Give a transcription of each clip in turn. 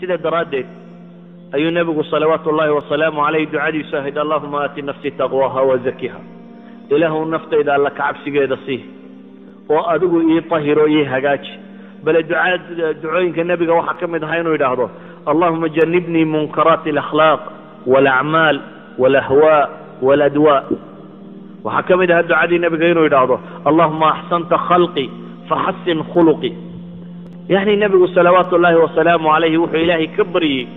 sida daraaddeed ayuu nebigu salawaatu ullaahi wasalaamu calayh ducadiisu ahayd allahuma aati nafsi taqwaha wazakiha ilaahu naftayda alla ka cabsigeeda sii oo adigu ii tahiro ii hagaaji bale ducooyinka nebiga waxaa ka mid ahaa inuu yidhaahdo allahuma janibnii munkaraati alakhlaaq walacmaal walahwaa waladwaa waxaa ka mid ahaa ducadii nebiga inuu yidhaahdo allahuma axsanta khalqi faxasin khuluqi yani nebigu salawaatu ullaahi wasalaamu calayhi wuxuu ilaahay ka baryey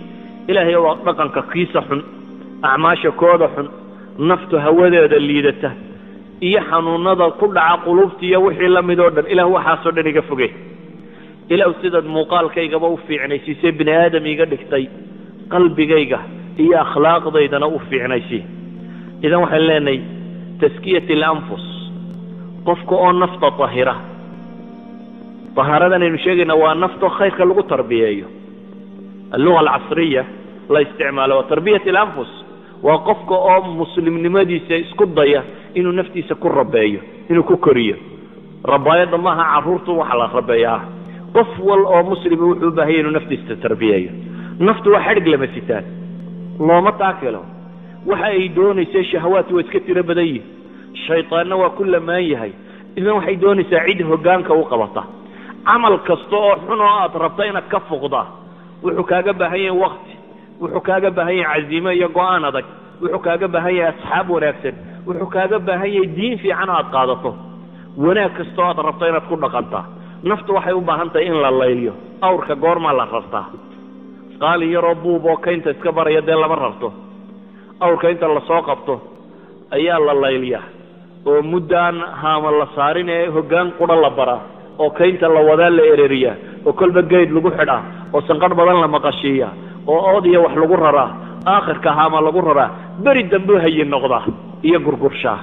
ilaahay waa dhaqanka kiisa xun acmaasha kooda xun naftu hawadeeda liidata iyo xanuunada ku dhaca qulubta iyo wixii la mid oo dhan ilaah waxaasoo dhan iga fogey ilaah sidaad muuqaalkaygaba u fiicnaysiisay bini aadam iga dhigtay qalbigayga iyo akhlaaqdaydana u fiicnaysay idan waxaan leenahay taskiyat alanfus qofka oo nafta tahira طهارة نشيغنا ونفط خير كلغو تربية اللغة العصرية لا استعمالها وتربية الأنفس وقفك مسلم لماذا سيسكت ضيا إنه نفتي سكون رباية إنه كوكرية رباية ضمها عرورته وحلا ربايا قفول أو مسلم وحبه إنه نفتي تربية نفط وحرق لما ستان الله ما تعكله وحيدوني سي شهوات ويسكتر بديه الشيطان وكل ما يهي إذا وحيدوني سعيد هجانك وقبطه عمل كستو حنو أطربتين كفقضة وحكاجة بهي وقت وحكاجة بهي عزيمة يقوان ذاك وحكاجة بهي أصحاب ونكسر وحكاجة بهي دين في عنها قادته وناك كستو أطربتين تكون قطة نفط وحي وبهنت إن لليليو أورك قورما لرفته قال يا ربو بوكين تسكبر يدي الله مررته أورك أنت اللي سوقفته أيال الليلية ومدان هام الله صارين هجان قرى الله برا oo kaynta la wada la ereriya oo kolba geed lagu xidhaa oo sanqar badan la maqashiya oo oodiya wax lagu raraa aakhirka haama lagu raraa bari dambe hayeen noqda iyo gurgursha